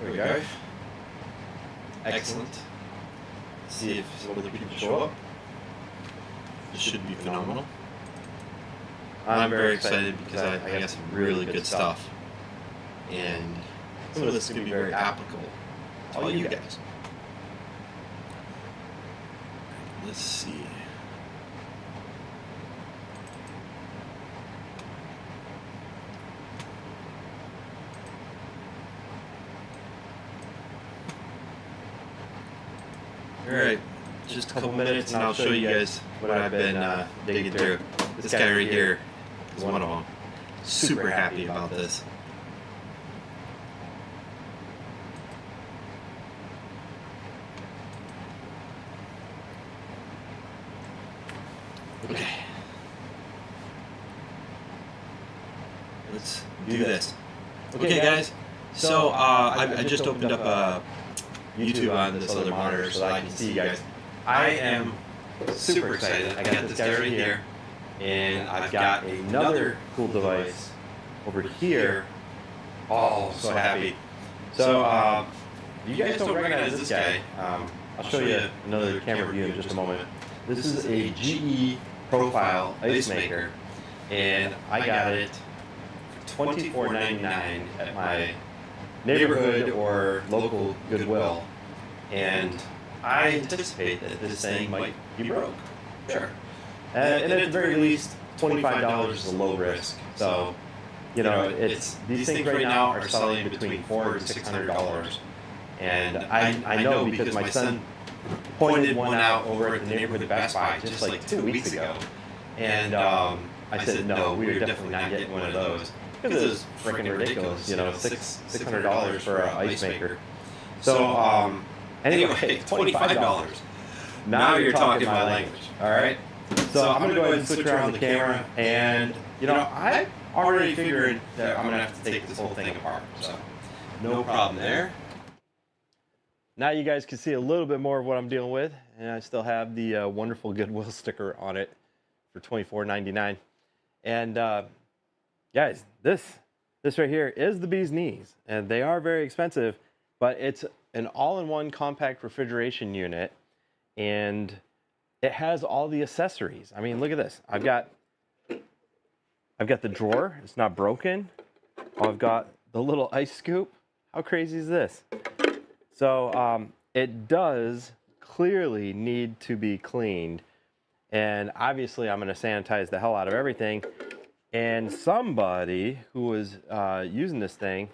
There we go. Excellent. Let's see if some other people show up. This should be phenomenal. I'm very excited because I got some really good stuff. And some of this is going to be very applicable to all you guys. Let's see. Alright, just a couple minutes and I'll show you guys what I've been digging through. This guy right here is one of them. Super happy about this. Okay. Let's do this. Okay, guys. So I just opened up YouTube on this other monitor so that I can see you guys. I am super excited. I got this guy right here, and I've got another cool device over here. Oh, so happy. So you guys don't recognize this guy. I'll show you another camera view in just a moment. This is a GE Profile ice maker, and I got it for $24.99 at my neighborhood or local Goodwill, and I anticipate that this thing might be broke. Sure. And at the very least, $25 is a low risk. So, you know, it's these things right now are selling between $400 and $600, and I know because my son pointed one out over at the neighborhood Best Buy just like 2 weeks ago, and I said no, we are definitely not getting one of those. Because it was freaking ridiculous, you know, $600 for an ice maker. So, anyway, $25. Now you're talking my language, all right? So I'm going to go ahead and switch around the camera, and, you know, I already figured that I'm going to have to take this whole thing apart, so no problem there. Now you guys can see a little bit more of what I'm dealing with, and I still have the wonderful Goodwill sticker on it for $24.99. And, guys, this right here is the bee's knees, and they are very expensive, but it's an all-in-one compact refrigeration unit, and it has all the accessories. I mean, look at this. I've got the drawer. It's not broken. I've got the little ice scoop. How crazy is this? So it does clearly need to be cleaned, and obviously I'm going to sanitize the hell out of everything. And somebody who was using this thing,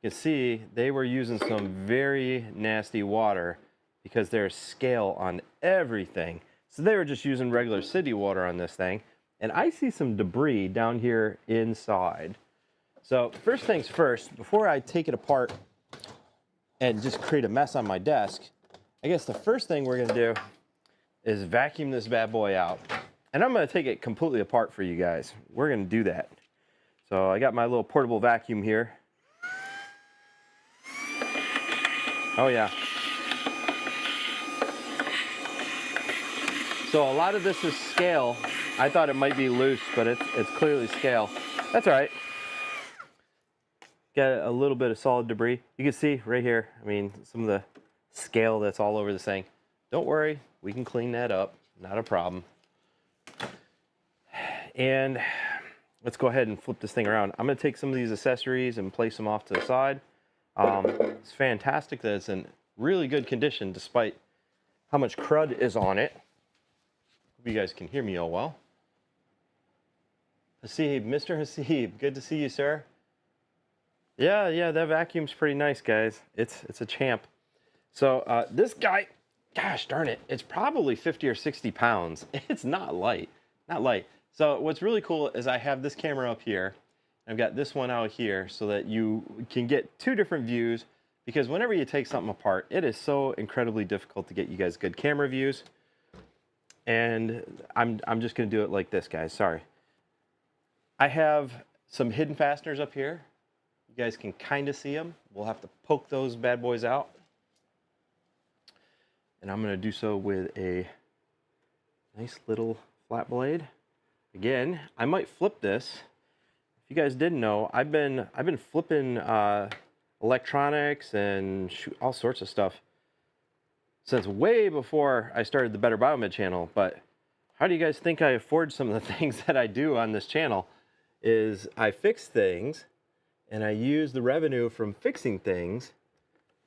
you can see they were using some very nasty water because there's scale on everything. So they were just using regular city water on this thing. And I see some debris down here inside. So first things first, before I take it apart and just create a mess on my desk, I guess the first thing we're gonna do is vacuum this bad boy out. And I'm going to take it completely apart for you guys. We're going to do that. So I got my little portable vacuum here. Oh yeah. So a lot of this is scale. I thought it might be loose, but it's clearly scale. That's all right. Got a little bit of solid debris. You can see right here, I mean, some of the scale that's all over this thing. Don't worry, we can clean that up. Not a problem. And let's go ahead and flip this thing around. I'm going to take some of these accessories and place them off to the side. It's fantastic that it's in really good condition despite how much crud is on it. Hope you guys can hear me all well. Hasib, Mr. Hasib, good to see you, sir. Yeah, that vacuum's pretty nice, guys. It's a champ. So this guy, gosh darn it, it's probably 50 or 60 pounds. It's not light, not light. So what's really cool is I have this camera up here. I've got this one out here so that you can get two different views, because whenever you take something apart, it is so incredibly difficult to get you guys good camera views. And I'm just going to do it like this, guys. Sorry. I have some hidden fasteners up here. You guys can kind of see them. We'll have to poke those bad boys out. And I'm going to do so with a nice little flat blade. Again, I might flip this if you guys didn't know, I've been flipping electronics and all sorts of stuff since way before I started the Better Biomed channel. But how do you guys think I afford some of the things that I do on this channel? Is I fix things, and I use the revenue from fixing things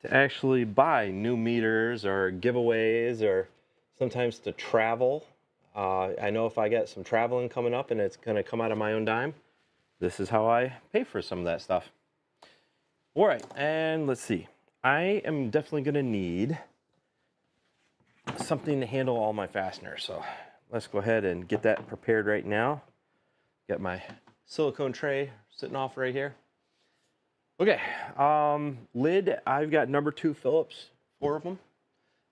to actually buy new meters or giveaways, or sometimes to travel. I know if I get some traveling coming up and it's going to come out of my own dime, this is how I pay for some of that stuff. All right, and let's see. I am definitely going to need something to handle all my fasteners. So let's go ahead and get that prepared right now. Got my silicone tray sitting off right here. Okay, lid, I've got number 2 Phillips, 4 of them.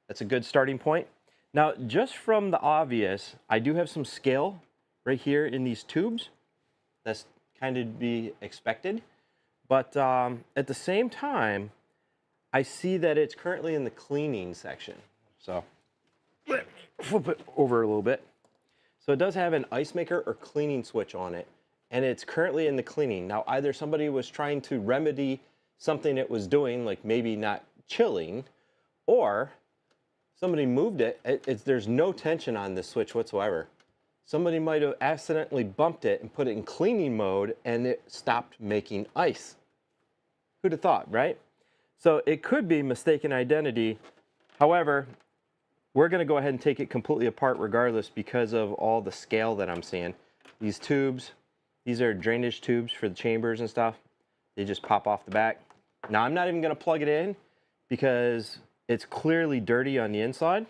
That's a good starting point. Now, just from the obvious, I do have some scale right here in these tubes. That's kind of to be expected. But at the same time, I see that it's currently in the cleaning section. So flip it over a little bit. So it does have an ice maker or cleaning switch on it, and it's currently in the cleaning. Now, either somebody was trying to remedy something it was doing, like maybe not chilling, or somebody moved it. There's no tension on this switch whatsoever. Somebody might have accidentally bumped it and put it in cleaning mode, and it stopped making ice. Who'd have thought, right? So it could be mistaken identity. However, we're going to go ahead and take it completely apart regardless because of all the scale that I'm seeing. These tubes, these are drainage tubes for the chambers and stuff. They just pop off the back. Now, I'm not even going to plug it in because it's clearly dirty on the inside.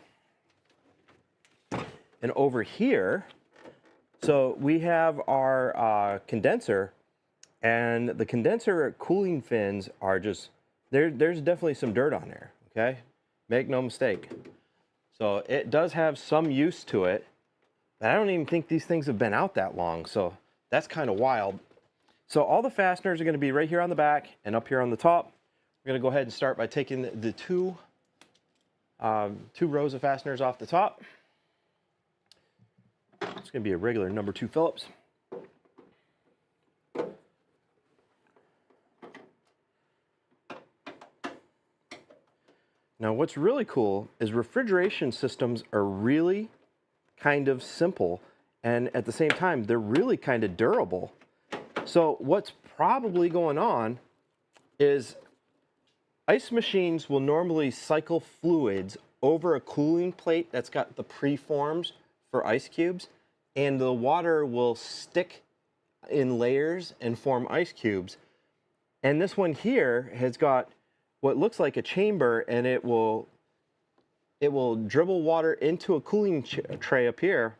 And over here, so we have our condenser, and the condenser cooling fins are just, there's definitely some dirt on there, okay? Make no mistake. So it does have some use to it, but I don't even think these things have been out that long, so that's kind of wild. So all the fasteners are going to be right here on the back and up here on the top. We're going to go ahead and start by taking the two rows of fasteners off the top. It's going to be a regular number 2 Phillips. Now, what's really cool is refrigeration systems are really kind of simple, and at the same time, they're really kind of durable. So what's probably going on is ice machines will normally cycle fluids over a cooling plate that's got the preforms for ice cubes, and the water will stick in layers and form ice cubes. And this one here has got what looks like a chamber, and it will dribble water into a cooling tray up here,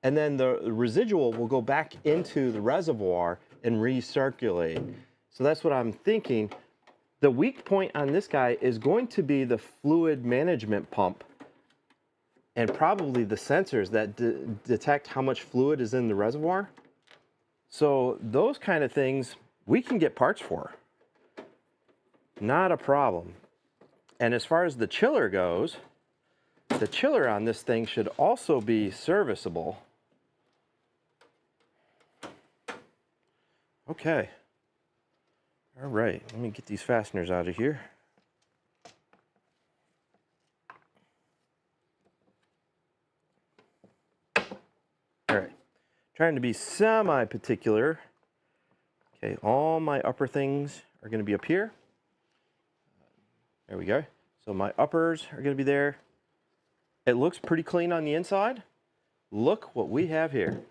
and then the residual will go back into the reservoir and recirculate. So that's what I'm thinking. The weak point on this guy is going to be the fluid management pump, and probably the sensors that detect how much fluid is in the reservoir. So those kind of things we can get parts for. Not a problem. And as far as the chiller goes, the chiller on this thing should also be serviceable. Okay. All right, let me get these fasteners out of here. All right, trying to be semi-particular. Okay, all my upper things are going to be up here. There we go. So my uppers are going to be there. It looks pretty clean on the inside. Look what we have here.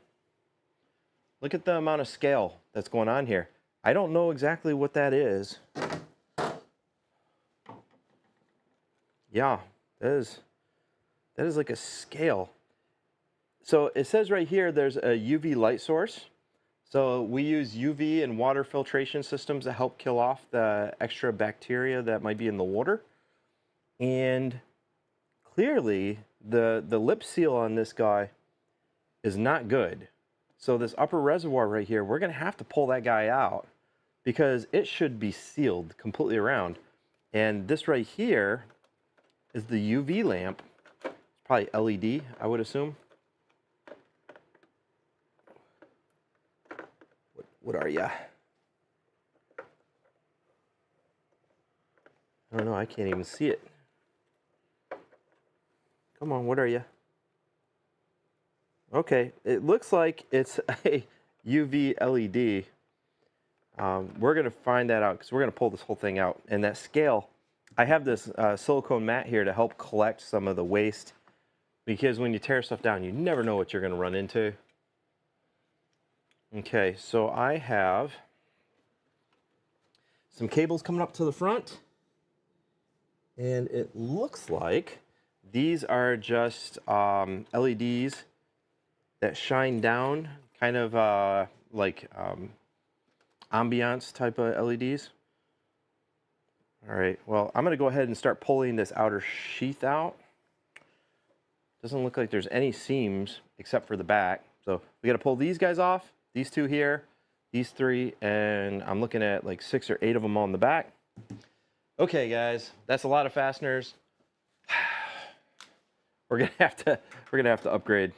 Look at the amount of scale that's going on here. I don't know exactly what that is. Yeah, that is like a scale. So it says right here there's a UV light source. So we use UV and water filtration systems to help kill off the extra bacteria that might be in the water. And clearly the lip seal on this guy is not good. So this upper reservoir right here, we're going to have to pull that guy out because it should be sealed completely around. And this right here is the UV lamp. It's probably LED, I would assume. What are ya? I don't know, I can't even see it. Come on, what are you? Okay, it looks like it's a UV LED. We're going to find that out because we're going to pull this whole thing out. And that scale, I have this silicone mat here to help collect some of the waste, because when you tear stuff down, you never know what you're going to run into. Okay, so I have some cables coming up to the front. And it looks like these are just LEDs that shine down, kind of like ambiance type of LEDs. All right, well, I'm gonna go ahead and start pulling this outer sheath out. Doesn't look like there's any seams except for the back. So we gotta pull these guys off, these two here, these three, and I'm looking at like 6 or 8 of them on the back. Okay, guys, that's a lot of fasteners. We're gonna have to upgrade.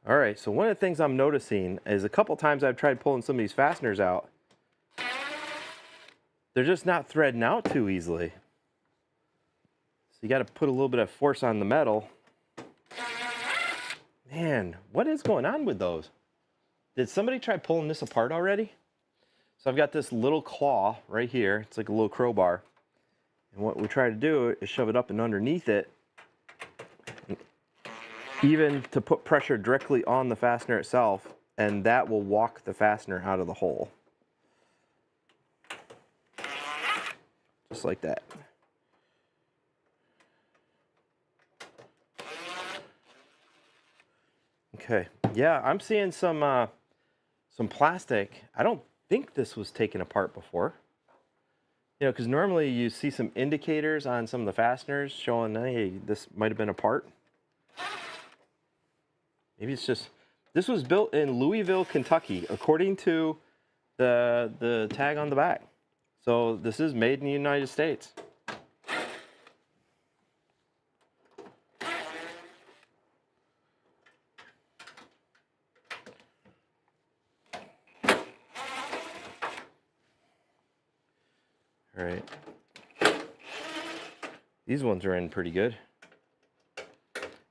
All right, so one of the things I'm noticing is a couple times I've tried pulling some of these fasteners out, they're just not threading out too easily. So you got to put a little bit of force on the metal. Man, what is going on with those? Did somebody try pulling this apart already? So I've got this little claw right here. It's like a little crowbar. And what we try to do is shove it up and underneath it, even to put pressure directly on the fastener itself, and that will walk the fastener out of the hole. Just like that. Okay, yeah, I'm seeing some plastic. I don't think this was taken apart before. You know, because normally you see some indicators on some of the fasteners showing, hey, this might have been apart. Maybe it's just, this was built in Louisville, Kentucky, according to the tag on the back. So this is made in the United States. All right. These ones are in pretty good.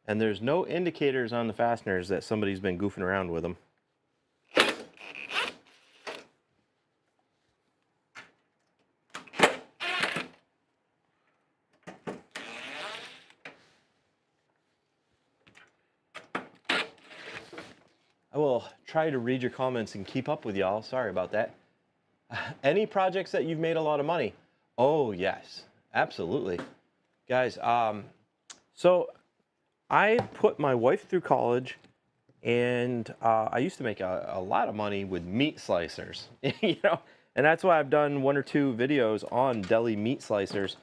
And there's no indicators on the fasteners that somebody's been goofing around with them. I will try to read your comments and keep up with y'all. Sorry about that. Any projects that you've made a lot of money? Oh, yes, absolutely. Guys, so I put my wife through college, and I used to make a lot of money with meat slicers, you know, and that's why I've done 1 or 2 videos on deli meat slicers,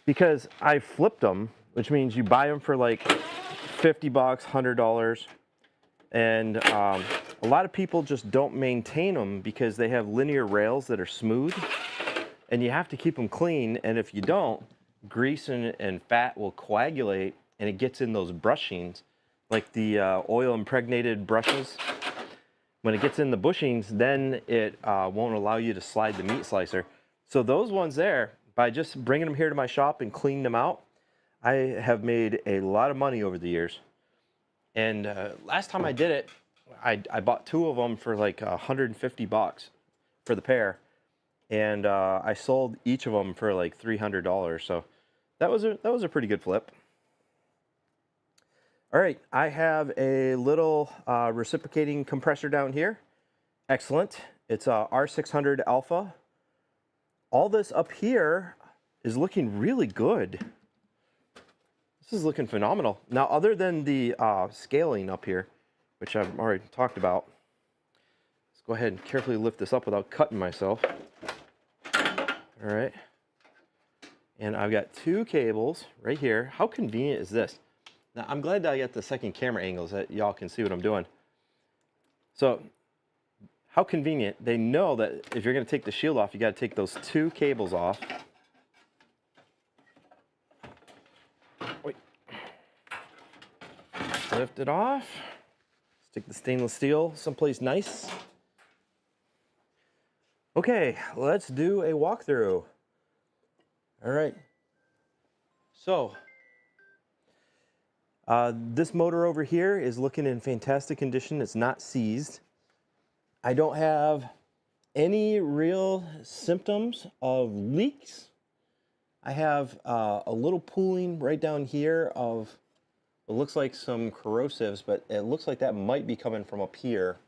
because I flipped them, which means you buy them for like $50, $100, and a lot of people just don't maintain them because they have linear rails that are smooth, and you have to keep them clean, and if you don't, grease and fat will coagulate, and it gets in those bushings, like the oil impregnated brushes. When it gets in the bushings, then it won't allow you to slide the meat slicer. So those ones there, by just bringing them here to my shop and cleaning them out, I have made a lot of money over the years. And last time I did it, I bought 2 of them for like $150 for the pair, and I sold each of them for like $300. So that was a pretty good flip. All right, I have a little reciprocating compressor down here. Excellent. It's a R600 Alpha. All this up here is looking really good. This is looking phenomenal. Now, other than the scaling up here, which I've already talked about, let's go ahead and carefully lift this up without cutting myself. All right. And I've got 2 cables right here. How convenient is this? Now, I'm glad that I got the second camera angles that y'all can see what I'm doing. So, how convenient. They know that if you're going to take the shield off, you got to take those 2 cables off. Wait. Lift it off. Stick the stainless steel someplace nice. Okay, let's do a walkthrough. All right. So, this motor over here is looking in fantastic condition. It's not seized. I don't have any real symptoms of leaks. I have a little pooling right down here of, it looks like some corrosives, but it looks like that might be coming from up here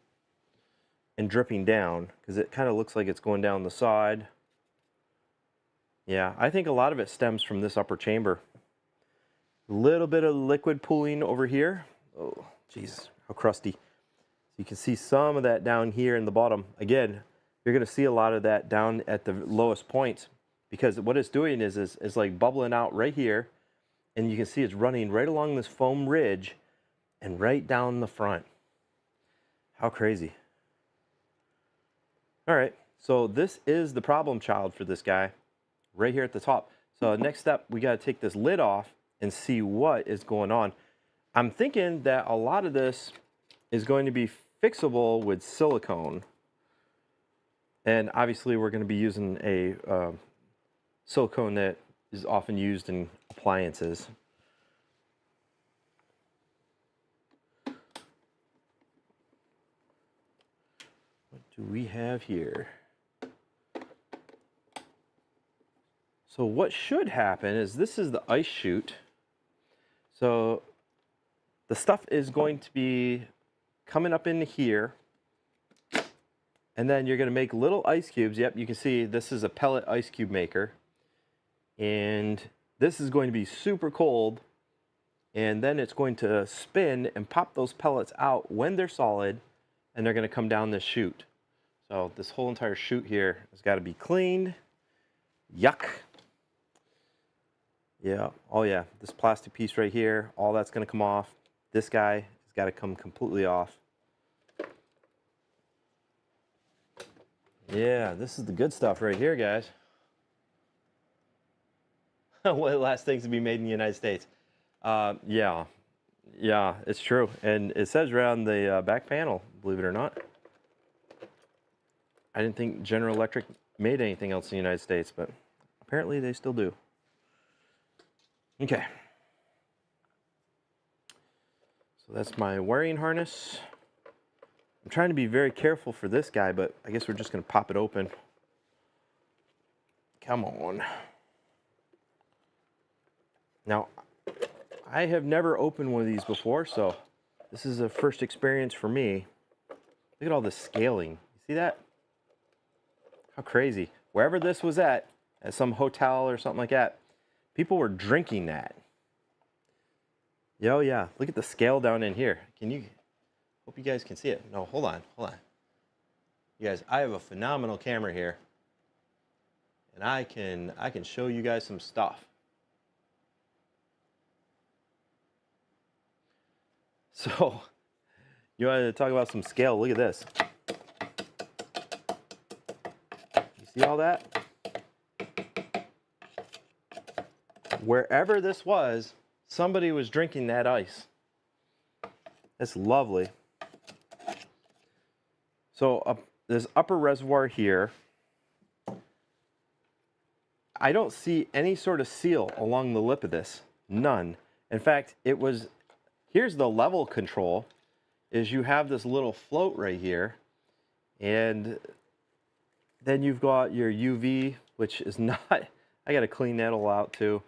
and dripping down, because it kind of looks like it's going down the side. Yeah, I think a lot of it stems from this upper chamber. A little bit of liquid pooling over here. Oh, jeez, how crusty. So you can see some of that down here in the bottom. Again, you're going to see a lot of that down at the lowest points, because what it's doing is like bubbling out right here, and you can see it's running right along this foam ridge and right down the front. How crazy. All right, so this is the problem child for this guy right here at the top. So next step, we got to take this lid off and see what is going on. I'm thinking that a lot of this is going to be fixable with silicone. And obviously we're going to be using a silicone that is often used in appliances. What do we have here? So what should happen is, this is the ice chute. So the stuff is going to be coming up into here, and then you're going to make little ice cubes. Yep, you can see this is a pellet ice cube maker, and this is going to be super cold, and then it's going to spin and pop those pellets out when they're solid, and they're going to come down this chute. So this whole entire chute here has got to be cleaned. Yuck. Yeah, oh yeah, this plastic piece right here, all that's going to come off. This guy has got to come completely off. Yeah, this is the good stuff right here, guys. One of the last things to be made in the United States. Yeah, it's true. And it says right on the back panel, believe it or not. I didn't think General Electric made anything else in the United States, but apparently they still do. Okay. So that's my wiring harness. I'm trying to be very careful for this guy, but I guess we're just going to pop it open. Come on. Now, I have never opened one of these before, so this is a first experience for me. Look at all this scaling. You see that? How crazy. Wherever this was at some hotel or something like that, people were drinking that. Yo, yeah. Look at the scale down in here. Can you... Hope you guys can see it. No, hold on. You guys, I have a phenomenal camera here, and I can show you guys some stuff. So, you want to talk about some scale? Look at this. You see all that? Wherever this was, somebody was drinking that ice. That's lovely. So this upper reservoir here, I don't see any sort of seal along the lip of this. None. In fact, here's the level control, is you have this little float right here, and then you've got your UV, which is not, I got to clean that all out too.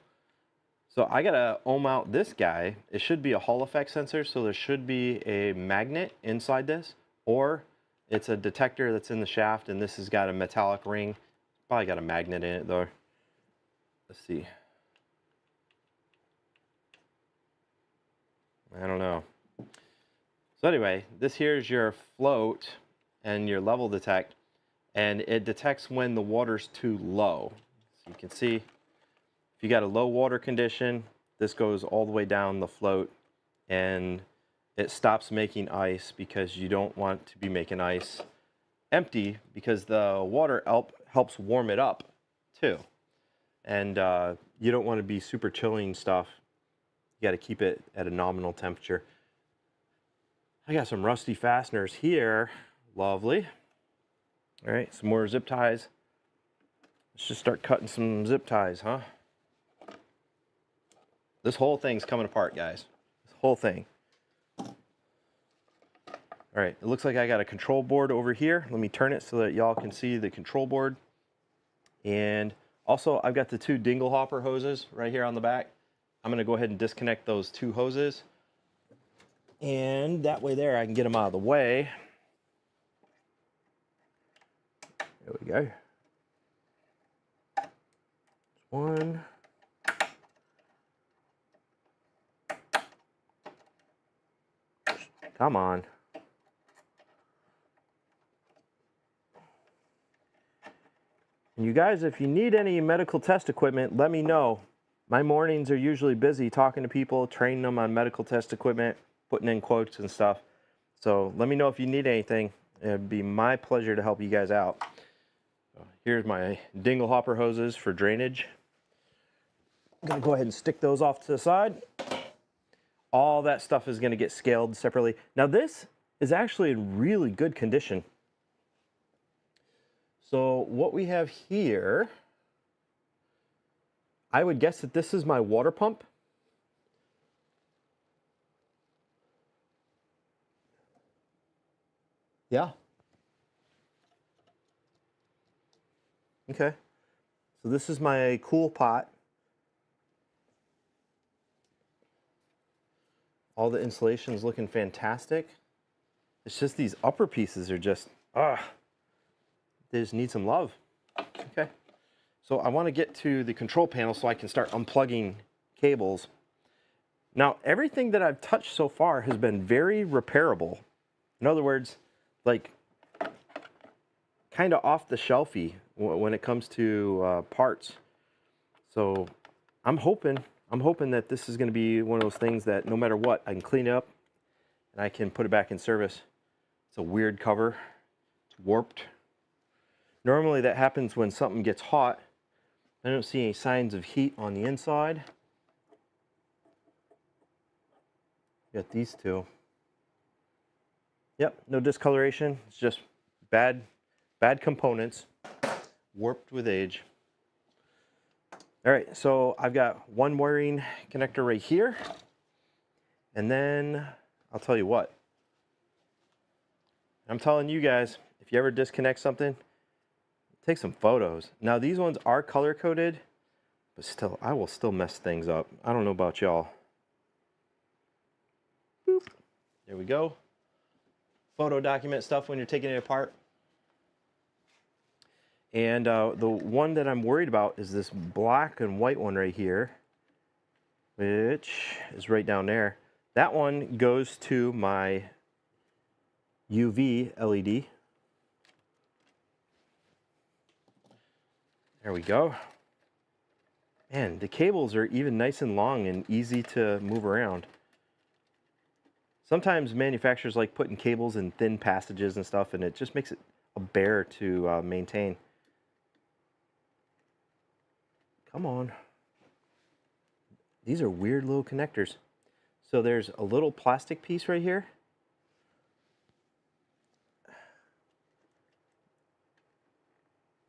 So I got to ohm out this guy. It should be a Hall effect sensor, so there should be a magnet inside this, or it's a detector that's in the shaft, and this has got a metallic ring. Probably got a magnet in it though. Let's see. I don't know. So anyway, this here is your float and your level detect, and it detects when the water's too low. So you can see if you got a low water condition, this goes all the way down the float, and it stops making ice, because you don't want to be making ice empty, because the water helps warm it up too. And you don't want to be super chilling stuff. You got to keep it at a nominal temperature. I got some rusty fasteners here. Lovely. All right, some more zip ties. Let's just start cutting some zip ties, huh? This whole thing's coming apart, guys. This whole thing. All right, it looks like I got a control board over here. Let me turn it so that y'all can see the control board. And also, I've got the 2 dingle hopper hoses right here on the back. I'm gonna go ahead and disconnect those 2 hoses. And that way there, I can get them out of the way. There we go. One. Come on. And you guys, if you need any medical test equipment, let me know. My mornings are usually busy talking to people, training them on medical test equipment, putting in quotes and stuff. So let me know if you need anything. It'd be my pleasure to help you guys out. Here's my dingle hopper hoses for drainage. I'm gonna go ahead and stick those off to the side. All that stuff is gonna get scaled separately. Now this is actually in really good condition. So what we have here, I would guess that this is my water pump. Yeah. Okay. So this is my cool pot. All the insulation is looking fantastic. It's just these upper pieces are just, they just need some love. Okay. So I want to get to the control panel so I can start unplugging cables. Now, everything that I've touched so far has been very repairable. In other words, like kind of off the shelfy when it comes to parts. So I'm hoping that this is going to be one of those things that no matter what, I can clean it up and I can put it back in service. It's a weird cover. It's warped. Normally that happens when something gets hot. I don't see any signs of heat on the inside. Got these 2. Yep, no discoloration. It's just bad components, warped with age. All right, so I've got one wiring connector right here. And then I'll tell you what. I'm telling you guys, if you ever disconnect something, take some photos. Now these ones are color coded, but still, I will still mess things up. I don't know about y'all. Boop. There we go. Photo document stuff when you're taking it apart. And the one that I'm worried about is this black and white one right here, which is right down there. That one goes to my UV LED. There we go. And the cables are even nice and long and easy to move around. Sometimes manufacturers like putting cables in thin passages and stuff, and it just makes it a bear to maintain. Come on. These are weird little connectors. So there's a little plastic piece right here.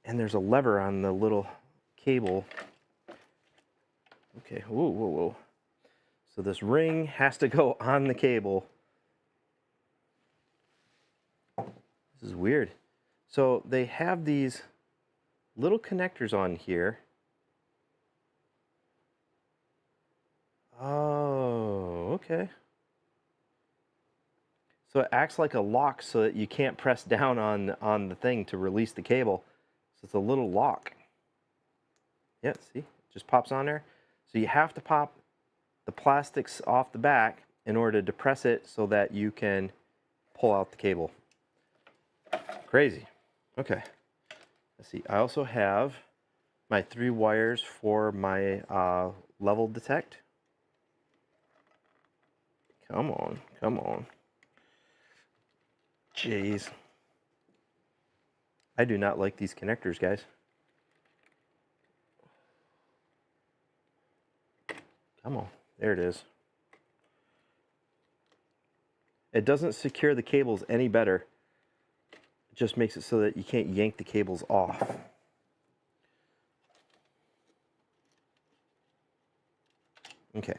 And there's a lever on the little cable. Okay, whoa, whoa, whoa. So this ring has to go on the cable. This is weird. So they have these little connectors on here. Oh, okay. So it acts like a lock so that you can't press down on the thing to release the cable. So it's a little lock. Yeah, see? It just pops on there. So you have to pop the plastics off the back in order to depress it so that you can pull out the cable. Crazy. Okay. Let's see. I also have my 3 wires for my level detect. Come on, come on. Jeez. I do not like these connectors, guys. Come on. There it is. It doesn't secure the cables any better. It just makes it so that you can't yank the cables off. Okay,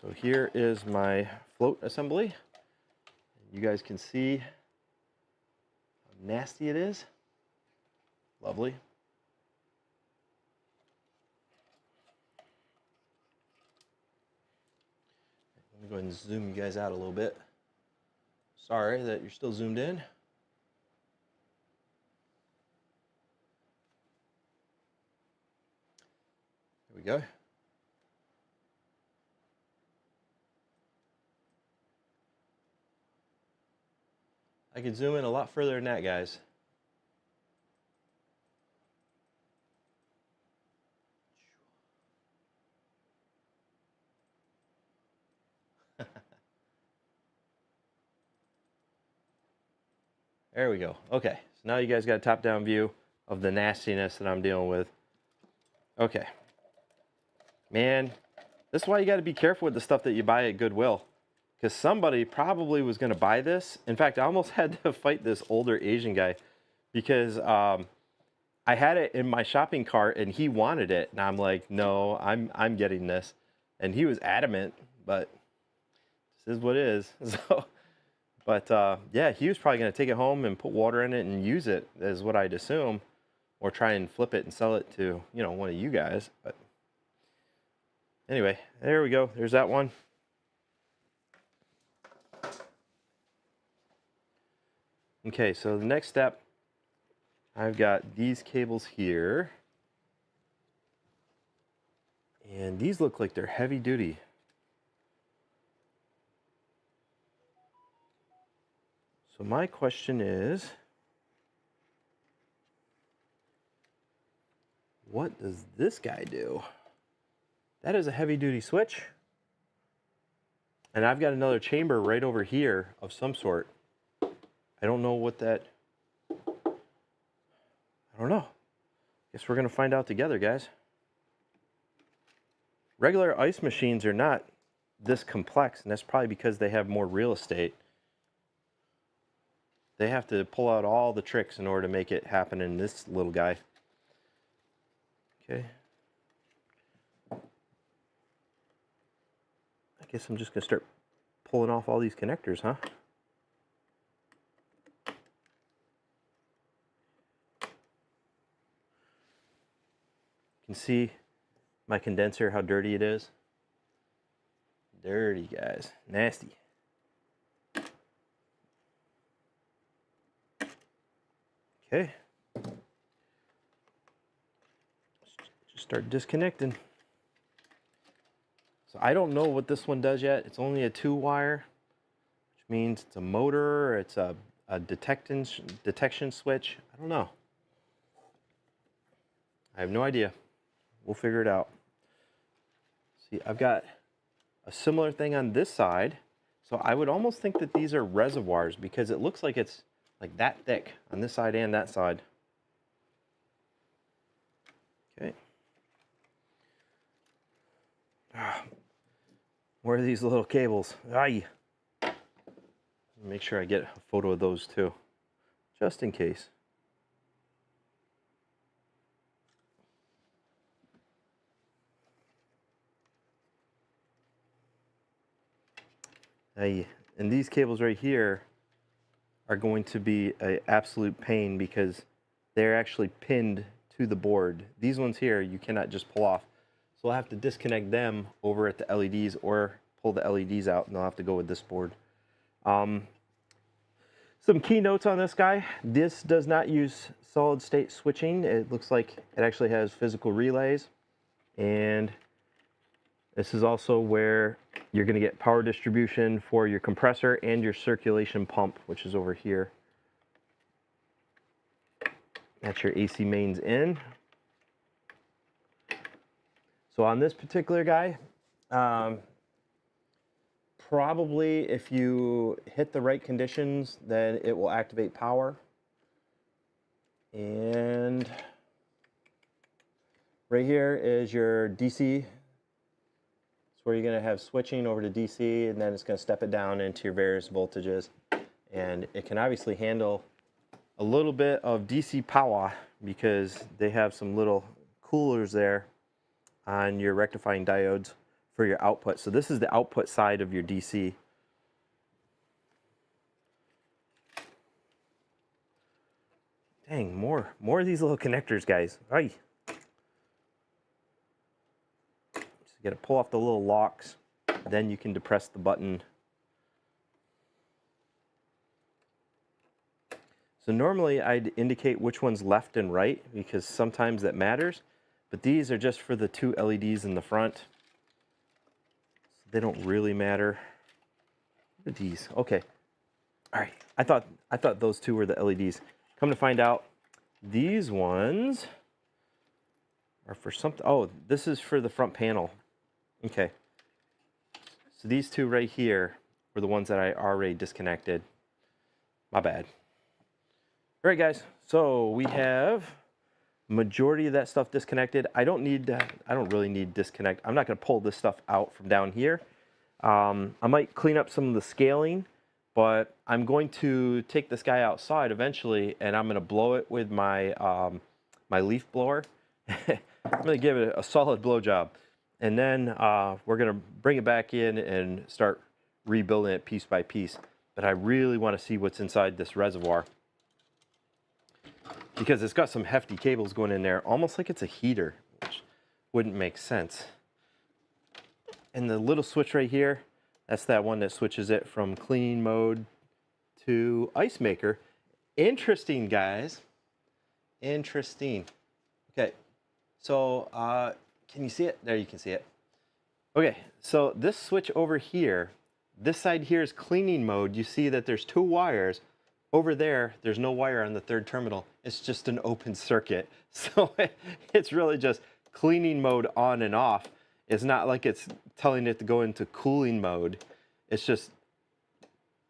so here is my float assembly. You guys can see how nasty it is. Lovely. Let me go ahead and zoom you guys out a little bit. Sorry that you're still zoomed in. There we go. I could zoom in a lot further than that, guys. There we go. Okay, so now you guys got a top-down view of the nastiness that I'm dealing with. Okay. Man, this is why you got to be careful with the stuff that you buy at Goodwill. Because somebody probably was going to buy this. In fact, I almost had to fight this older Asian guy because I had it in my shopping cart and he wanted it. And I'm like, no, I'm getting this. And he was adamant, but this is what it is. So, but yeah, he was probably going to take it home and put water in it and use it, is what I'd assume. Or try and flip it and sell it to, you know, one of you guys. But anyway, there we go. There's that one. Okay, so the next step, I've got these cables here. And these look like they're heavy duty. So my question is, what does this guy do? That is a heavy duty switch. And I've got another chamber right over here of some sort. I don't know what that, I don't know. Guess we're gonna find out together, guys. Regular ice machines are not this complex, and that's probably because they have more real estate. They have to pull out all the tricks in order to make it happen in this little guy. Okay. I guess I'm just gonna start pulling off all these connectors, huh? You can see my condenser, how dirty it is. Dirty, guys. Nasty. Okay. Just start disconnecting. So I don't know what this one does yet. It's only a 2-wire, which means it's a motor, or it's a detection switch. I don't know. I have no idea. We'll figure it out. See, I've got a similar thing on this side. So I would almost think that these are reservoirs because it looks like it's like that thick on this side and that side. Okay. Where are these little cables? Aye. Make sure I get a photo of those too, just in case. Aye. And these cables right here are going to be an absolute pain because they're actually pinned to the board. These ones here you cannot just pull off. So I'll have to disconnect them over at the LEDs or pull the LEDs out, and I'll have to go with this board. Some key notes on this guy. This does not use solid state switching. It looks like it actually has physical relays. And this is also where you're going to get power distribution for your compressor and your circulation pump, which is over here. That's your AC mains in. So on this particular guy, probably if you hit the right conditions, then it will activate power. And right here is your DC It's where you're going to have switching over to DC, and then it's going to step it down into your various voltages. And it can obviously handle a little bit of DC power because they have some little coolers there on your rectifying diodes for your output. So this is the output side of your DC. Dang, more of these little connectors, guys. Ay. So you got to pull off the little locks, then you can depress the button. So normally I'd indicate which one's left and right because sometimes that matters, but these are just for the 2 LEDs in the front. So they don't really matter. What are these? Okay. All right. I thought those 2 were the LEDs. Come to find out, these ones are for something. Oh, this is for the front panel. Okay. So these 2 right here were the ones that I already disconnected. My bad. All right, guys. So we have majority of that stuff disconnected. I don't really need disconnect. I'm not going to pull this stuff out from down here. I might clean up some of the scaling, but I'm going to take this guy outside eventually, and I'm going to blow it with my my leaf blower. I'm going to give it a solid blow job, and then we're going to bring it back in and start rebuilding it piece by piece. But I really want to see what's inside this reservoir because it's got some hefty cables going in there, almost like it's a heater, which wouldn't make sense. And the little switch right here, that's that one that switches it from cleaning mode to ice maker. Interesting, guys. Interesting. Okay, so can you see it? There, you can see it. Okay, so this switch over here, this side here is cleaning mode. You see that there's 2 wires. Over there, there's no wire on the 3rd terminal. It's just an open circuit. So it's really just cleaning mode on and off. It's not like it's telling it to go into cooling mode. It's just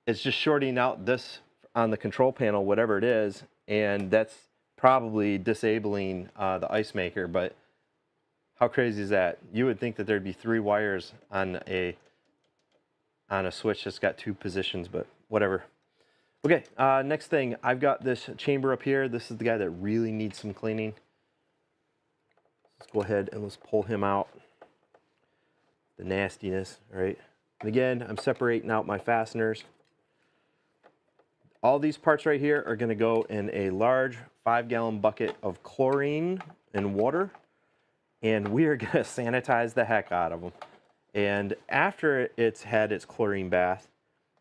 shorting out this on the control panel, whatever it is, and that's probably disabling the ice maker. But how crazy is that? You would think that there'd be 3 wires on a switch that's got 2 positions, but whatever. Okay, next thing, I've got this chamber up here. This is the guy that really needs some cleaning. Let's go ahead and let's pull him out. The nastiness, all right? And again, I'm separating out my fasteners. All these parts right here are gonna go in a large 5-gallon bucket of chlorine and water, and we are gonna sanitize the heck out of them. And after it's had its chlorine bath,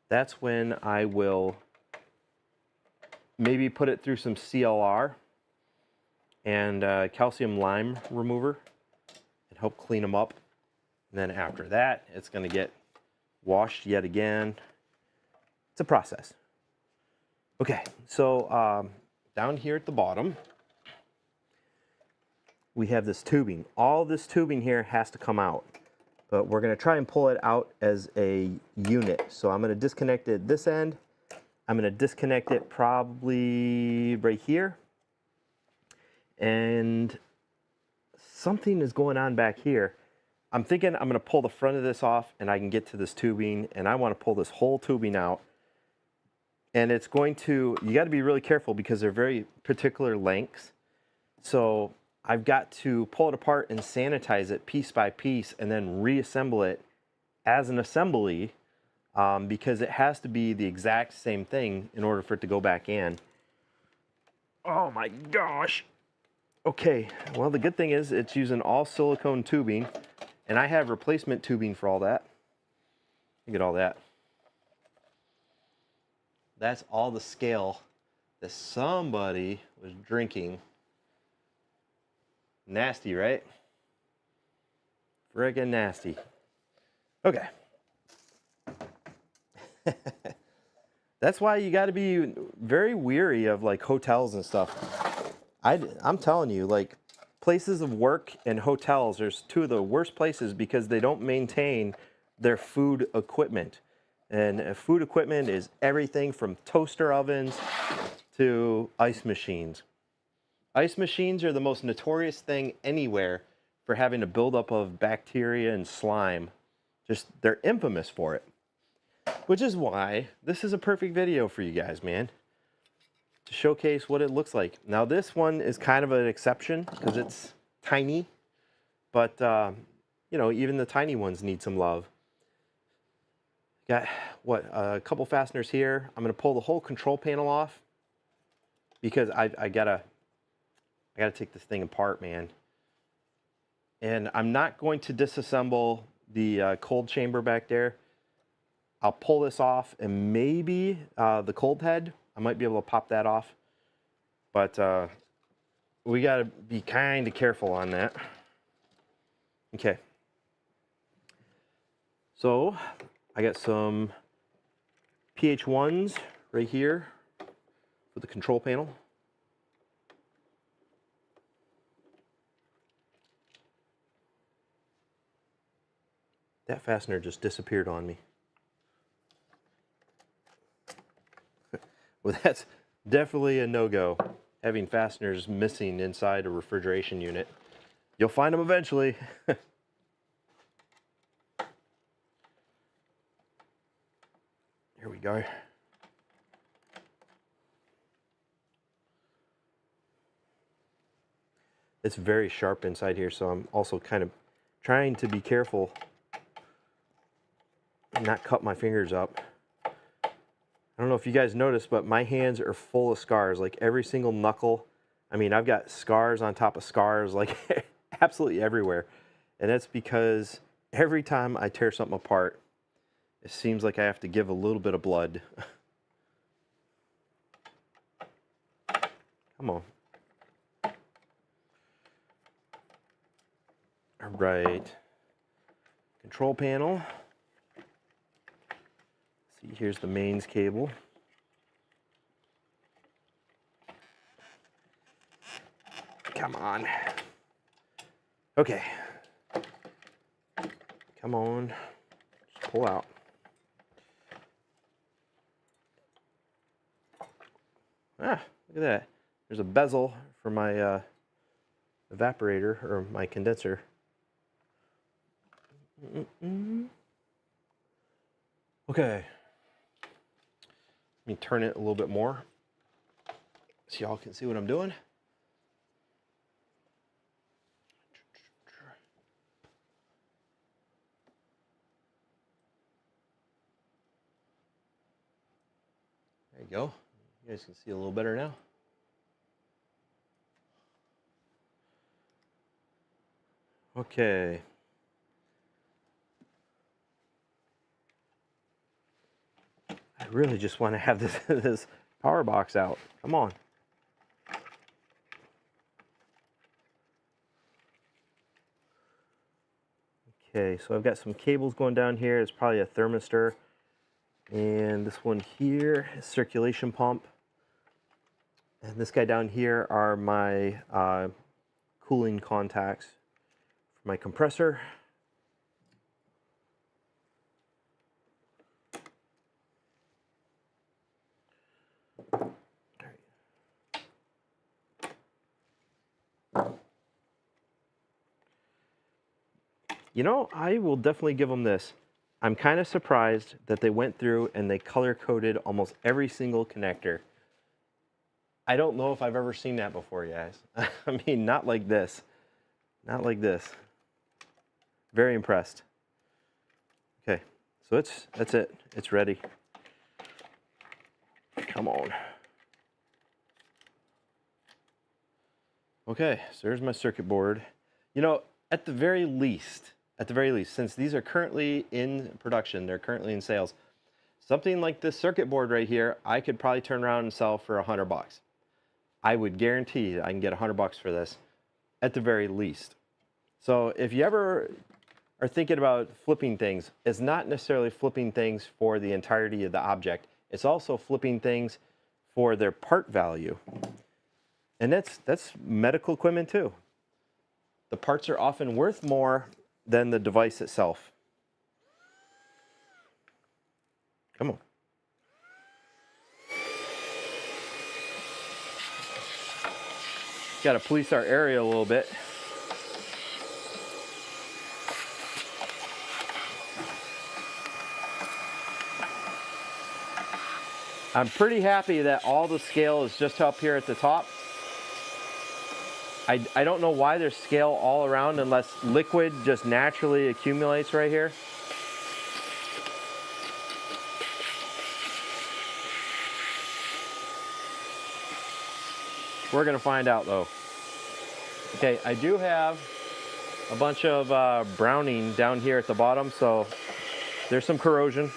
that's when I will maybe put it through some CLR and calcium lime remover and help clean them up. And then after that, it's going to get washed yet again. It's a process. Okay, so down here at the bottom, we have this tubing. All this tubing here has to come out, but we're going to try and pull it out as a unit. So I'm going to disconnect it this end. I'm going to disconnect it probably right here. And something is going on back here. I'm thinking I'm going to pull the front of this off and I can get to this tubing, and I want to pull this whole tubing out. And it's going to, you got to be really careful because they're very particular lengths. So I've got to pull it apart and sanitize it piece by piece and then reassemble it as an assembly because it has to be the exact same thing in order for it to go back in. Oh my gosh. Okay, well the good thing is it's using all silicone tubing, and I have replacement tubing for all that. Look at all that. That's all the scale that somebody was drinking. Nasty, right? Friggin' nasty. Okay. That's why you got to be very weary of like hotels and stuff. I'm telling you, like places of work and hotels, there's 2 of the worst places because they don't maintain their food equipment. And food equipment is everything from toaster ovens to ice machines. Ice machines are the most notorious thing anywhere for having a buildup of bacteria and slime. they're infamous for it. Which is why this is a perfect video for you guys, man. To showcase what it looks like. Now this one is kind of an exception because it's tiny, but you know, even the tiny ones need some love. Got what, a couple fasteners here. I'm gonna pull the whole control panel off because I gotta take this thing apart, man. And I'm not going to disassemble the cold chamber back there. I'll pull this off, and maybe the cold head, I might be able to pop that off. But we got to be kind of careful on that. Okay. So I got some PH1s right here for the control panel. That fastener just disappeared on me. Well, that's definitely a no-go, having fasteners missing inside a refrigeration unit. You'll find them eventually. Here we go. It's very sharp inside here, so I'm also kind of trying to be careful and not cut my fingers up. I don't know if you guys noticed, but my hands are full of scars. Like every single knuckle. I mean, I've got scars on top of scars, like absolutely everywhere. And that's because every time I tear something apart, it seems like I have to give a little bit of blood. Come on. All right. Control panel. See, here's the mains cable. Come on. Okay. Come on. Just pull out. Ah, look at that. There's a bezel for my evaporator, or my condenser. Okay. Let me turn it a little bit more so y'all can see what I'm doing. There you go. You guys can see a little better now. Okay. I really just want to have this this power box out. Come on. Okay, so I've got some cables going down here. It's probably a thermistor. And this one here is circulation pump. And this guy down here are my cooling contacts for my compressor. You know, I will definitely give them this. I'm kind of surprised that they went through and they color-coded almost every single connector. I don't know if I've ever seen that before, guys. I mean, not like this. Not like this. Very impressed. Okay, so that's it. It's ready. Come on. Okay, so there's my circuit board. You know, at the very least, since these are currently in production, they're currently in sales, something like this circuit board right here, I could probably turn around and sell for $100. I would guarantee I can get $100 for this, at the very least. So if you ever are thinking about flipping things, it's not necessarily flipping things for the entirety of the object. It's also flipping things for their part value. And that's medical equipment too. The parts are often worth more than the device itself. Come on. Got to police our area a little bit. I'm pretty happy that all the scale is just up here at the top. I don't know why there's scale all around unless liquid just naturally accumulates right here. We're gonna find out though. Okay, I do have a bunch of browning down here at the bottom, so there's some corrosion.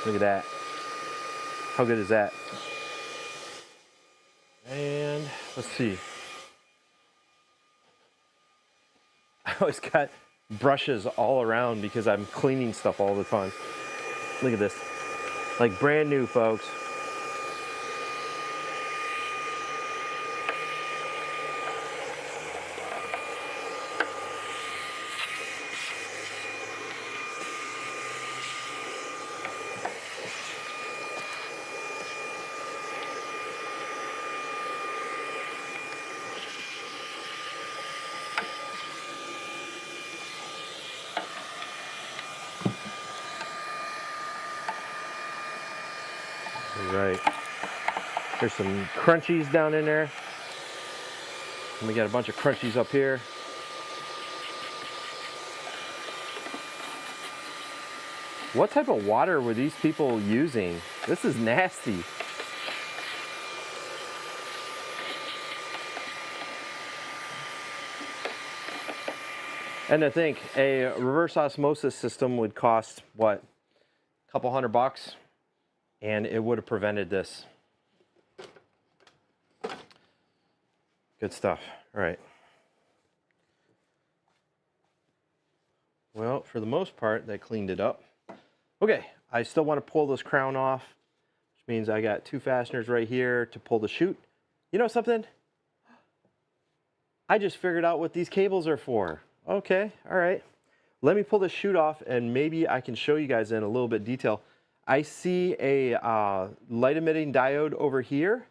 Look at that. How good is that? And let's see. I always got brushes all around because I'm cleaning stuff all the time. Look at this. Like brand new, folks. All right. There's some crunchies down in there. And we got a bunch of crunchies up here. What type of water were these people using? This is nasty. And I think a reverse osmosis system would cost, what, a couple $100? And it would have prevented this. Good stuff. All right. Well, for the most part, that cleaned it up. Okay, I still want to pull this crown off, which means I got 2 fasteners right here to pull the chute. You know something? I just figured out what these cables are for. Okay, all right. Let me pull the chute off and maybe I can show you guys in a little bit detail. I see a light emitting diode over here,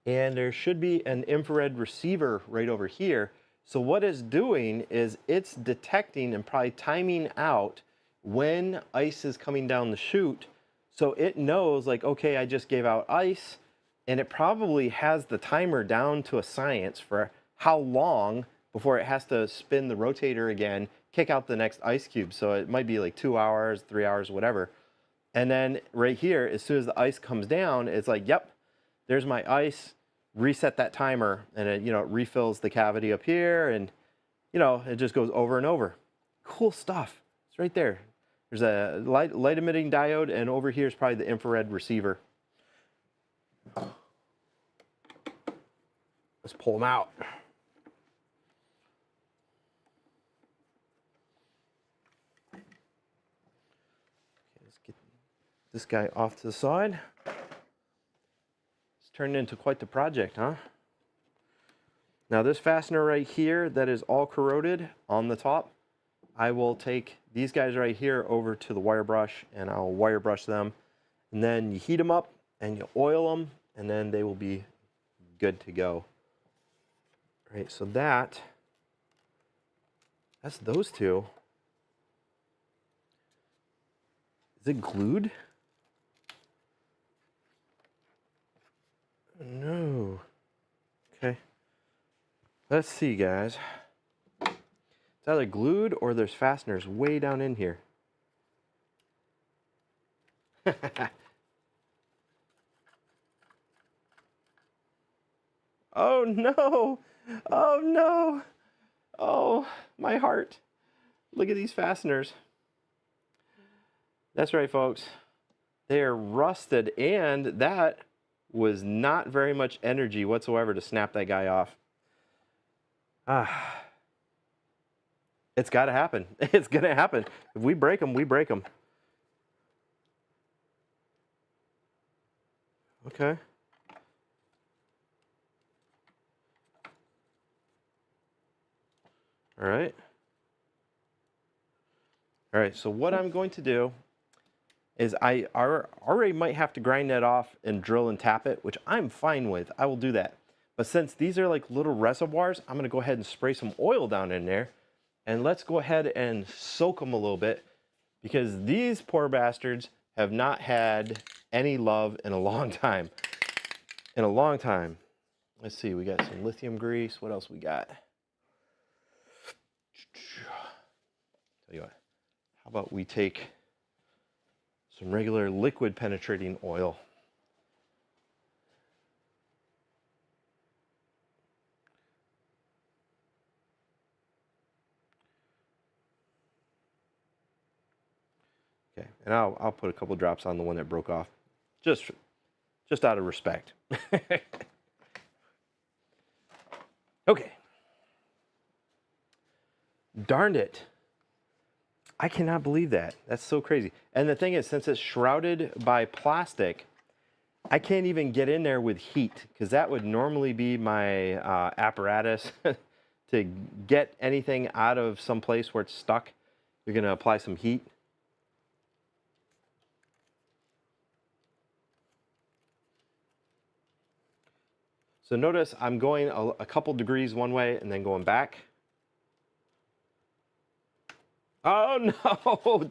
and there should be an infrared receiver right over here. So what it's doing is it's detecting and probably timing out when ice is coming down the chute. So it knows like, okay, I just gave out ice, and it probably has the timer down to a science for how long before it has to spin the rotator again, kick out the next ice cube. So it might be like 2 hours, 3 hours, whatever. And then right here, as soon as the ice comes down, it's like, yep, there's my ice, reset that timer, and it, you know, it refills the cavity up here, and, you know, it just goes over and over. Cool stuff. It's right there. There's a light emitting diode, and over here is probably the infrared receiver. Let's pull them out. This guy off to the side. It's turned into quite the project, huh? Now this fastener right here that is all corroded on the top, I will take these guys right here over to the wire brush and I'll wire brush them. And then you heat them up and you oil them and then they will be good to go. All right, so that's those two. Is it glued? No. Okay. Let's see, guys. It's either glued or there's fasteners way down in here. Oh no! Oh no! Oh, my heart. Look at these fasteners. That's right, folks. They are rusted, and that was not very much energy whatsoever to snap that guy off. It's got to happen. It's going to happen. If we break them, we break them. Okay. All right. All right, so what I'm going to do is I already might have to grind that off and drill and tap it, which I'm fine with. I will do that. But since these are like little reservoirs, I'm going to go ahead and spray some oil down in there and let's go ahead and soak them a little bit, because these poor bastards have not had any love in a long time. In a long time. Let's see, we got some lithium grease. What else we got? Tell you what, how about we take some regular liquid penetrating oil. Okay, and I'll put a couple drops on the one that broke off, just out of respect. Okay. Darned it. I cannot believe that. That's so crazy. And the thing is, since it's shrouded by plastic, I can't even get in there with heat, because that would normally be my apparatus to get anything out of some place where it's stuck. You're going to apply some heat. So notice I'm going a couple degrees one way and then going back. Oh no!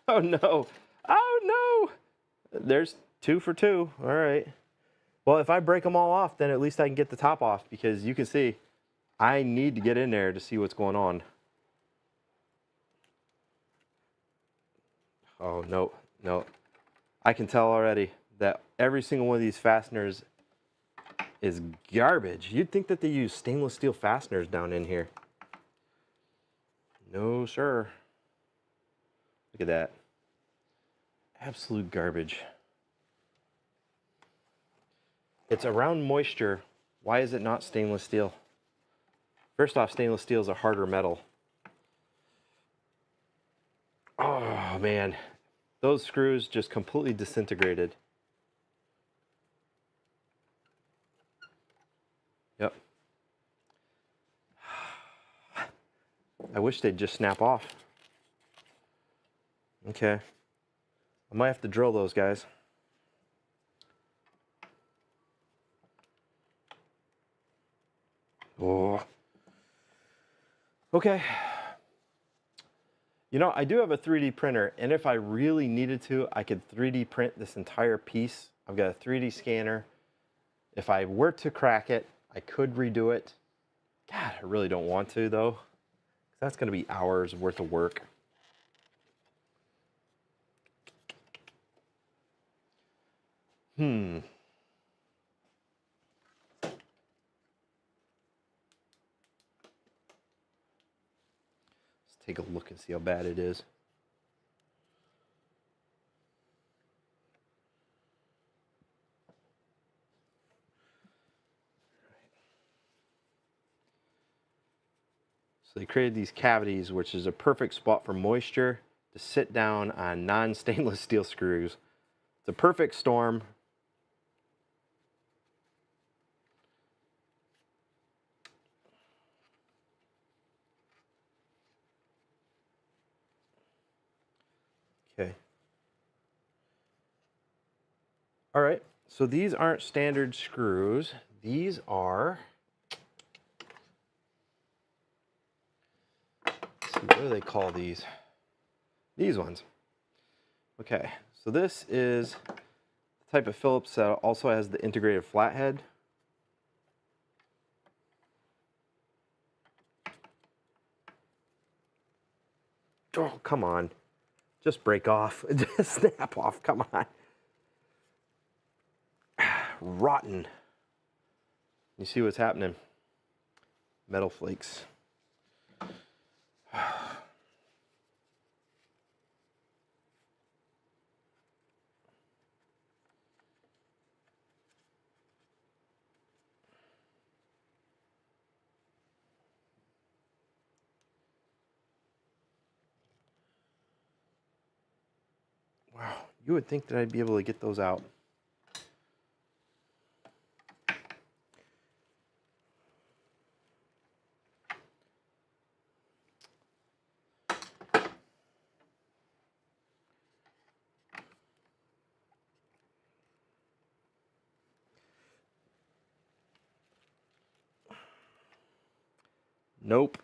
Oh no! Oh no! There's 2 for 2. All right. Well, if I break them all off, then at least I can get the top off, because you can see I need to get in there to see what's going on. Oh, no, no. I can tell already that every single one of these fasteners is garbage. You'd think that they use stainless steel fasteners down in here. No, sir. Look at that. Absolute garbage. It's around moisture. Why is it not stainless steel? First off, stainless steel is a harder metal. Oh, man. Those screws just completely disintegrated. Yep. I wish they'd just snap off. Okay. I might have to drill those guys. Oh. Okay. You know, I do have a 3D printer, and if I really needed to, I could 3D print this entire piece. I've got a 3D scanner. If I were to crack it, I could redo it. God, I really don't want to, though. That's going to be hours worth of work. Let's take a look and see how bad it is. So they created these cavities, which is a perfect spot for moisture to sit down on non-stainless steel screws. It's a perfect storm. Okay. All right, so these aren't standard screws. These are, let's see, what do they call these? These ones. Okay, so this is the type of Phillips that also has the integrated flathead. Oh, come on. Just break off. Just snap off. Come on. Rotten. You see what's happening? Metal flakes. Wow, you would think that I'd be able to get those out. Nope.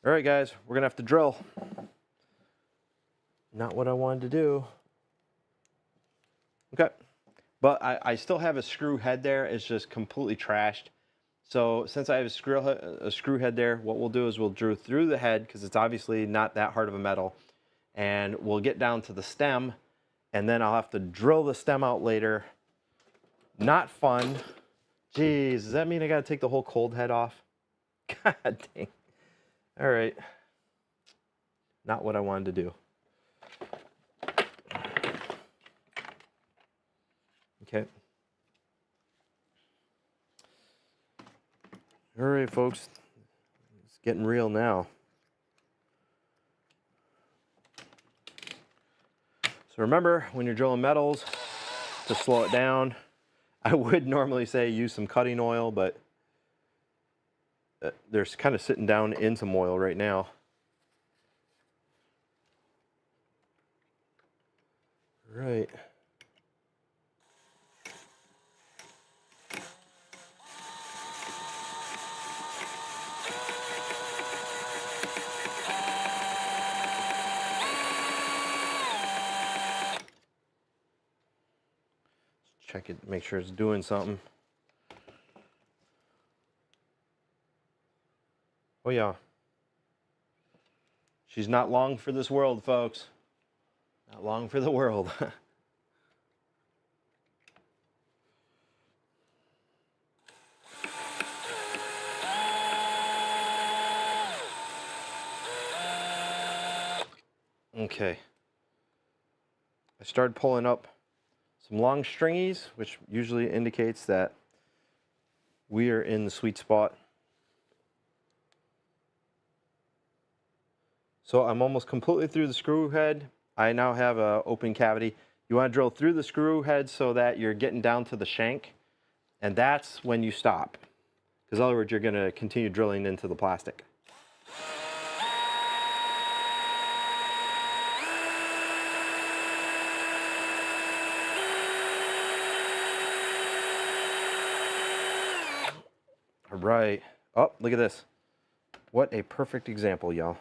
All right, guys, we're gonna have to drill. Not what I wanted to do. Okay, but I still have a screw head there. It's just completely trashed. So since I have a screw head there, what we'll do is we'll drill through the head because it's obviously not that hard of a metal, and we'll get down to the stem, and then I'll have to drill the stem out later. Not fun. Jeez, does that mean I gotta take the whole cold head off? God dang. All right. Not what I wanted to do. Okay. All right, folks. It's getting real now. So remember, when you're drilling metals, to slow it down, I would normally say use some cutting oil, but they're kind of sitting down in some oil right now. Right. Check it, make sure it's doing something. Oh yeah. She's not long for this world, folks. Not long for the world. Okay. I started pulling up some long stringies, which usually indicates that we are in the sweet spot. So I'm almost completely through the screw head. I now have an open cavity. You want to drill through the screw head so that you're getting down to the shank, and that's when you stop. Because in other words, you're going to continue drilling into the plastic. All right. Oh, look at this. What a perfect example, y'all.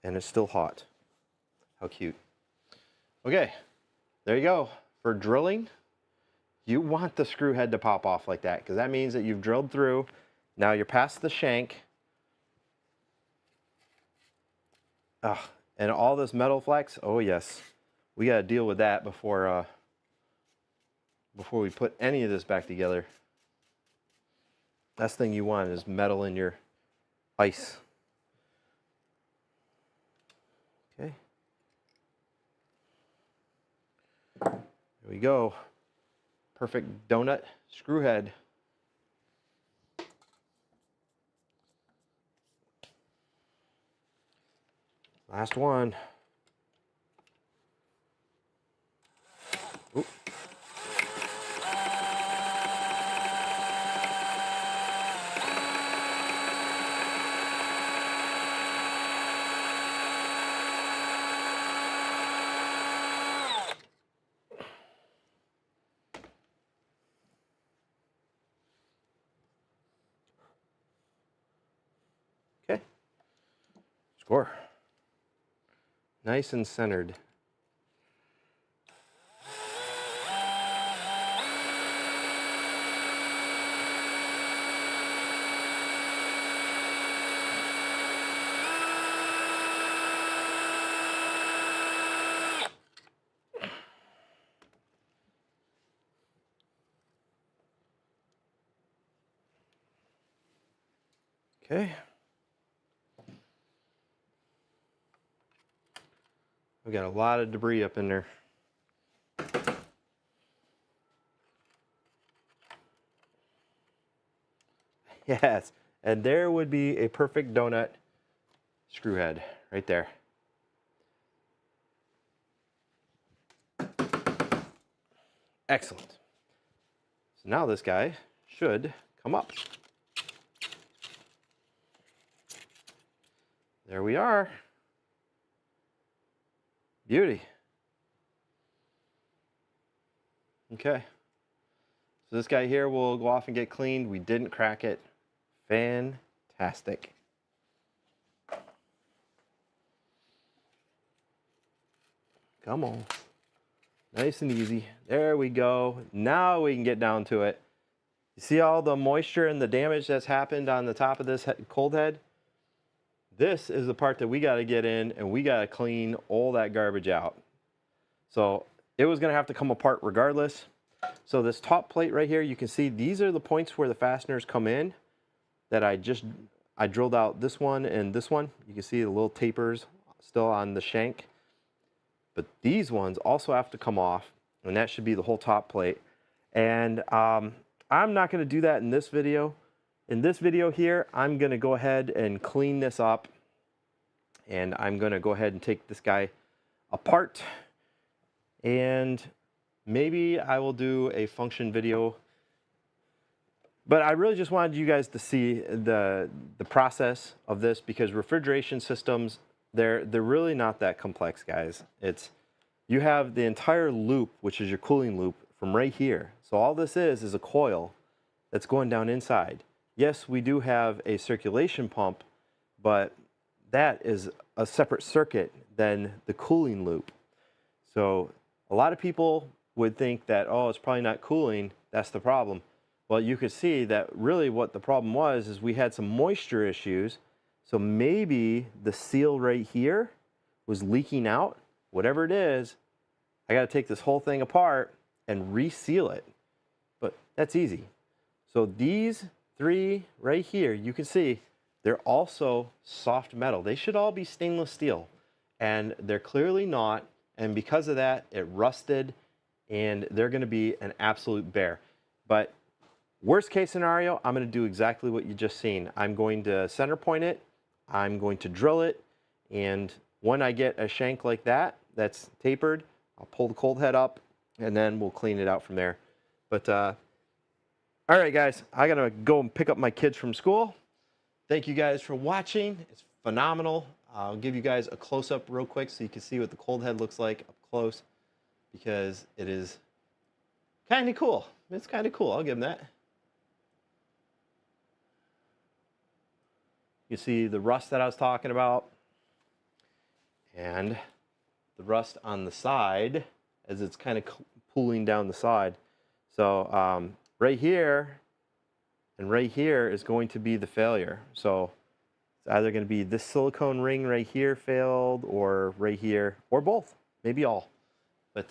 And it's still hot. How cute. Okay, there you go. For drilling, you want the screw head to pop off like that because that means that you've drilled through. Now you're past the shank. And all this metal flex, oh yes. We got to deal with that before we put any of this back together. Last thing you want is metal in your ice. Okay. There we go. Perfect donut screw head. Last one. Oop. Okay. Score. Nice and centered. Okay. We got a lot of debris up in there. Yes, and there would be a perfect donut screw head right there. Excellent. So now this guy should come up. There we are. Beauty. Okay. So this guy here will go off and get cleaned. We didn't crack it. Fantastic. Come on. Nice and easy. There we go. Now we can get down to it. You see all the moisture and the damage that's happened on the top of this cold head? This is the part that we got to get in, and we got to clean all that garbage out. So it was going to have to come apart regardless. So this top plate right here, you can see these are the points where the fasteners come in that I drilled out this one and this one. You can see the little tapers still on the shank. But these ones also have to come off, and that should be the whole top plate. And I'm not going to do that in this video. In this video here, I'm going to go ahead and clean this up, and I'm going to go ahead and take this guy apart, and maybe I will do a function video. But I really just wanted you guys to see the process of this, because refrigeration systems, they're really not that complex, guys. You have the entire loop, which is your cooling loop, from right here. So all this is a coil that's going down inside. Yes, we do have a circulation pump, but that is a separate circuit than the cooling loop. So a lot of people would think that, oh, it's probably not cooling, that's the problem. Well, you could see that really what the problem was is we had some moisture issues. So maybe the seal right here was leaking out. Whatever it is, I got to take this whole thing apart and reseal it. But that's easy. So these three right here, you can see they're also soft metal. They should all be stainless steel, and they're clearly not. And because of that, it rusted, and they're going to be an absolute bear. But worst case scenario, I'm going to do exactly what you just seen. I'm going to center point it. I'm going to drill it. And when I get a shank like that, that's tapered, I'll pull the cold head up, and then we'll clean it out from there. But, all right, guys, I got to go and pick up my kids from school. Thank you guys for watching. It's phenomenal. I'll give you guys a close-up real quick so you can see what the cold head looks like up close, because it is kind of cool. It's kind of cool. I'll give them that. You see the rust that I was talking about, and the rust on the side as it's kind of pulling down the side. So right here and right here is going to be the failure. So it's either going to be this silicone ring right here failed, or right here, or both, maybe all. But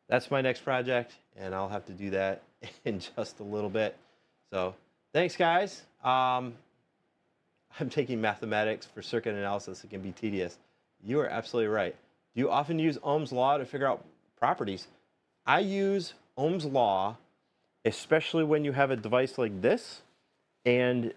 that's my next project, and I'll have to do that in just a little bit. So thanks, guys. I'm taking mathematics for circuit analysis. It can be tedious. You are absolutely right. Do you often use Ohm's law to figure out properties? I use Ohm's law, especially when you have a device like this, and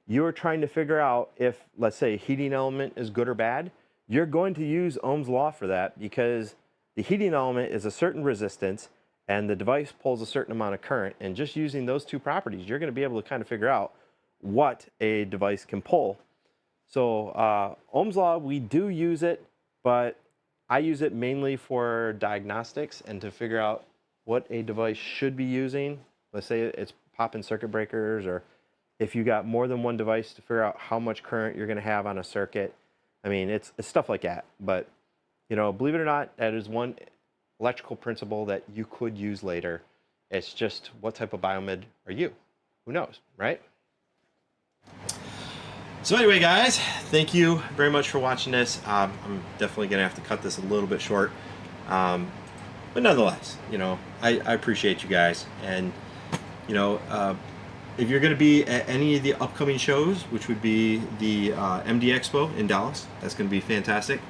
you're trying to figure out if, let's say, a heating element is good or bad. You're going to use Ohm's law for that, because the heating element is a certain resistance, and the device pulls a certain amount of current. And just using those two properties, you're going to be able to kind of figure out what a device can pull. So Ohm's law, we do use it, but I use it mainly for diagnostics and to figure out what a device should be using. Let's say it's popping circuit breakers, or if you got more than one device, to figure out how much current you're going to have on a circuit. I mean, it's stuff like that. But, you know, believe it or not, that is one electrical principle that you could use later. It's just, what type of biomed are you? Who knows, right? So anyway, guys, thank you very much for watching this. I'm definitely going to have to cut this a little bit short. But nonetheless, you know, I appreciate you guys. And, you know, if you're going to be at any of the upcoming shows, which would be the MD Expo in Dallas, that's going to be fantastic.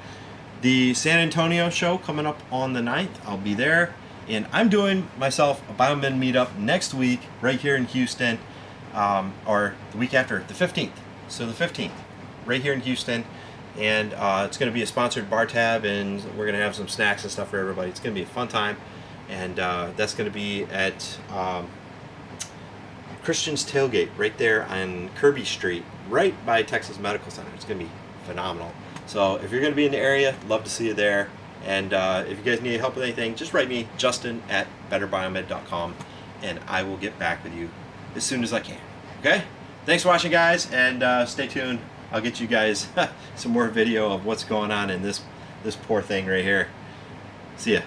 The San Antonio show coming up on the 9th, I'll be there. And I'm doing myself a biomed meetup next week right here in Houston, or the week after, the 15th. So the 15th, right here in Houston, and it's going to be a sponsored bar tab, and we're going to have some snacks and stuff for everybody. It's going to be a fun time, and that's going to be at Christian's Tailgate, right there on Kirby Street, right by Texas Medical Center. It's going to be phenomenal. So if you're going to be in the area, love to see you there. And if you guys need help with anything, just write me, justin@betterbiomed.com, and I will get back with you as soon as I can. Okay? Thanks for watching, guys, and stay tuned. I'll get you guys some more video of what's going on in this poor thing right here. See ya.